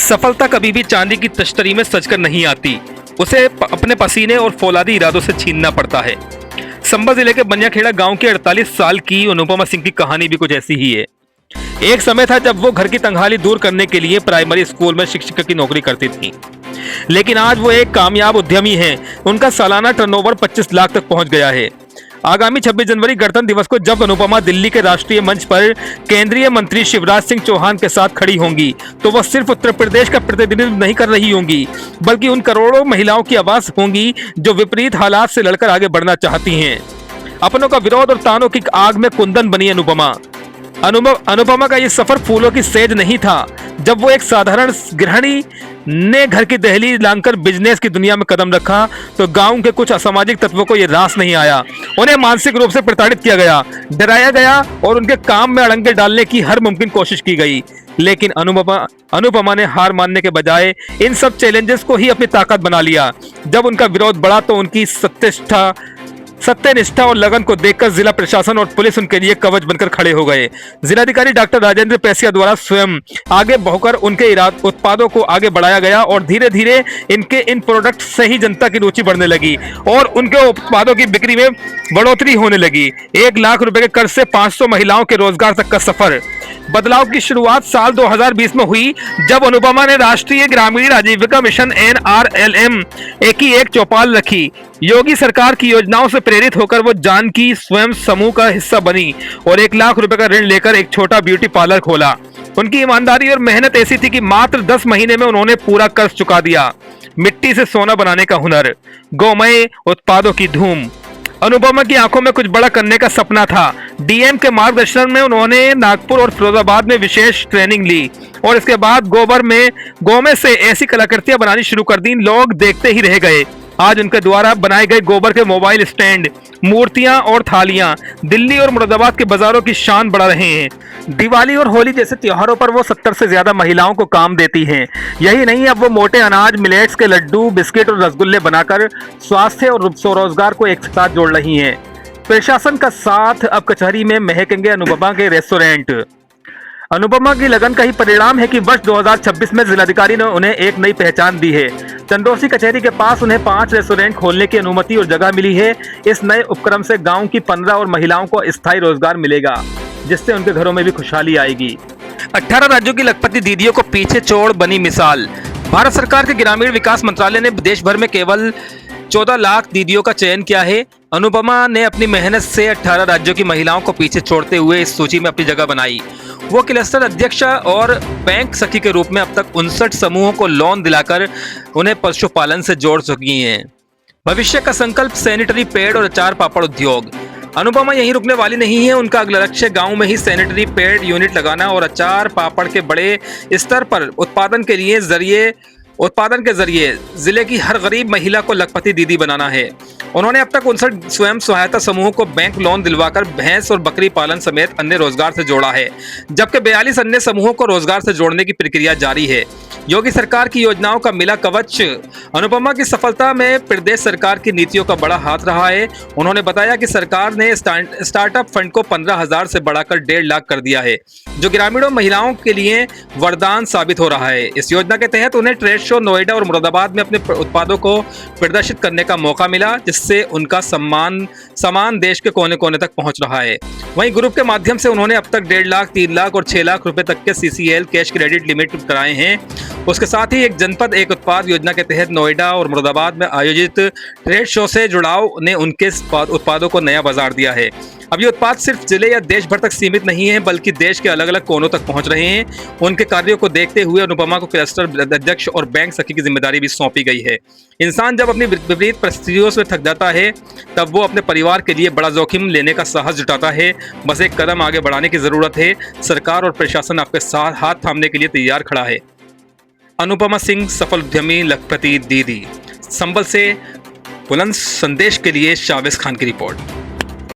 सफलता कभी भी चांदी की तश्तरी में सजकर नहीं आती, उसे अपने पसीने और फौलादी इरादों से छीनना पड़ता है। संभल जिले के बनियाखेड़ा गांव की 48 साल की अनुपमा सिंह की कहानी भी कुछ ऐसी ही है। एक समय था जब वो घर की तंगहाली दूर करने के लिए प्राइमरी स्कूल में शिक्षिका की नौकरी करती थी, लेकिन आज वो एक कामयाब उद्यमी हैं। उनका सालाना टर्नओवर 25 लाख तक पहुंच गया है। आगामी 26 जनवरी गणतंत्र दिवस को जब अनुपमा दिल्ली के राष्ट्रीय मंच पर केंद्रीय मंत्री शिवराज सिंह चौहान के साथ खड़ी होंगी, तो वह सिर्फ उत्तर प्रदेश का प्रतिनिधित्व नहीं कर रही होंगी, बल्कि उन करोड़ों महिलाओं की आवाज होंगी जो विपरीत हालात से लड़कर आगे बढ़ना चाहती हैं। अपनों का विरोध और तानों की आग में कुंदन बनी अनुपमा। अनुपमा का ये सफर फूलों की सेज नहीं था। जब वो एक साधारण गृहिणी ने घर की दहलीज लांघकर बिजनेस की दुनिया में कदम रखा, तो गांव के कुछ असामाजिक तत्वों को ये रास नहीं आया। उन्हें मानसिक रूप से प्रताड़ित किया गया, डराया गया और उनके काम में अड़ंगे डालने की हर मुमकिन कोशिश की गई। लेकिन अनुपमा ने हार मानने के बजाय इन सब चैलेंजेस को ही अपनी ताकत बना लिया। जब उनका विरोध बढ़ा तो उनकी सत्यनिष्ठा और लगन को देखकर जिला प्रशासन और पुलिस उनके लिए कवच बनकर खड़े हो गए। जिलाधिकारी डॉक्टर राजेंद्र पैसिया द्वारा स्वयं आगे बढ़कर उनके उत्पादों को आगे बढ़ाया गया और धीरे धीरे इनके इन प्रोडक्ट से ही जनता की रुचि बढ़ने लगी और उनके उत्पादों की बिक्री में बढ़ोतरी होने लगी। 1 लाख रुपए के कर्ज से 500 महिलाओं के रोजगार तक का सफर। बदलाव की शुरुआत साल 2020 में हुई, जब अनुपमा ने राष्ट्रीय ग्रामीण आजीविका मिशन NRLM की एक चौपाल रखी। योगी सरकार की योजनाओं से प्रेरित होकर वो जानकी स्वयं समूह का हिस्सा बनी और 1 लाख रुपए का ऋण लेकर एक छोटा ब्यूटी पार्लर खोला। उनकी ईमानदारी और मेहनत ऐसी थी कि मात्र 10 महीने में उन्होंने पूरा कर्ज चुका दिया। मिट्टी से सोना बनाने का हुनर, गौमय उत्पादों की धूम। अनुपमा की आंखों में कुछ बड़ा करने का सपना था। डीएम के मार्गदर्शन में उन्होंने नागपुर और फिरोजाबाद में विशेष ट्रेनिंग ली और इसके बाद गोबर से ऐसी कलाकृतियां बनानी शुरू कर दी, लोग देखते ही रह गए। आज उनके द्वारा बनाए गए गोबर के मोबाइल स्टैंड, मूर्तियां और थालियां दिल्ली और मुरादाबाद के बाजारों की शान बढ़ा रहे हैं। दिवाली और होली जैसे त्योहारों पर वो 70 से ज्यादा महिलाओं को काम देती हैं। यही नहीं, अब वो मोटे अनाज, मिलेट्स के लड्डू, बिस्किट और रसगुल्ले बनाकर स्वास्थ्य और स्वरोजगार को एक साथ जोड़ रही हैं। प्रशासन का साथ, अब कचहरी में महकेंगे अनुपमा के रेस्टोरेंट। अनुपमा की लगन का ही परिणाम है कि वर्ष 2026 में जिलाधिकारी ने उन्हें एक नई पहचान दी है। चंदौसी कचहरी के पास उन्हें 5 रेस्टोरेंट खोलने की अनुमति और जगह मिली है। इस नए उपक्रम से गांव की 15 और महिलाओं को स्थायी रोजगार मिलेगा, जिससे उनके घरों में भी खुशहाली आएगी। 18 राज्यों की लखपति दीदियों को पीछे छोड़ बनी मिसाल। भारत सरकार के ग्रामीण विकास मंत्रालय ने देश भर में केवल 14 लाख दीदियों का चयन किया है। अनुपमा ने अपनी मेहनत से 18 राज्यों की महिलाओं को पीछे छोड़ते हुए इस सूची में अपनी जगह बनाई। वो क्लस्टर अध्यक्ष और बैंक सखी के रूप में अब तक 59 समूहों को लोन दिलाकर उन्हें पशुपालन से जोड़ चुकी हैं। भविष्य का संकल्प सैनिटरी पैड और अचार पापड़ उद्योग। अनुपमा यहीं रुकने वाली नहीं है। उनका अगला लक्ष्य गांव में ही सैनिटरी पैड यूनिट लगाना और अचार पापड़ के बड़े स्तर पर उत्पादन के जरिए जिले की हर गरीब महिला को लखपति दीदी बनाना है। उन्होंने अब तक 59 स्वयं सहायता समूहों को बैंक लोन दिलवाकर भैंस और बकरी पालन समेत अन्य रोजगार से जोड़ा है, जबकि 42 अन्य समूहों को रोजगार से जोड़ने की प्रक्रिया जारी है। योगी सरकार की योजनाओं का मिला कवच। अनुपमा की सफलता में प्रदेश सरकार की नीतियों का बड़ा हाथ रहा है। उन्होंने बताया कि सरकार ने स्टार्टअप फंड को 15,000 से बढ़ाकर 1.5 लाख कर दिया है, जो ग्रामीणों महिलाओं के लिए वरदान साबित हो रहा है। इस योजना के तहत उन्हें ट्रेड शो नोएडा और मुरादाबाद में अपने उत्पादों को प्रदर्शित करने का मौका मिला, जिससे उनका सामान देश के कोने कोने तक पहुंच रहा है। वहीं ग्रुप के माध्यम से उन्होंने अब तक 1.5 लाख, 3 लाख और 6 लाख रुपए तक के CCL कैश क्रेडिट लिमिट कराए हैं। उसके साथ ही एक जनपद एक उत्पाद योजना के तहत नोएडा और मुरादाबाद में आयोजित ट्रेड शो से जुड़ाव ने उनके उत्पादों को नया बाजार दिया है। अब ये उत्पाद सिर्फ जिले या देश भर तक सीमित नहीं है, बल्कि देश के अलग अलग कोनों तक पहुंच रहे हैं। उनके कार्यों को देखते हुए अनुपमा को क्लस्टर अध्यक्ष और बैंक सखी की जिम्मेदारी भी सौंपी गई है। इंसान जब अपनी विपरीत परिस्थितियों से थक जाता है, तब वो अपने परिवार के लिए बड़ा जोखिम लेने का साहस जुटाता है। बस एक कदम आगे बढ़ाने की जरूरत है। सरकार और प्रशासन आपके साथ हाथ थामने के लिए तैयार खड़ा है। अनुपमा सिंह, सफल उद्यमी, लखपति दीदी। संभल से बुलंद संदेश के लिए शावेज खान की रिपोर्ट।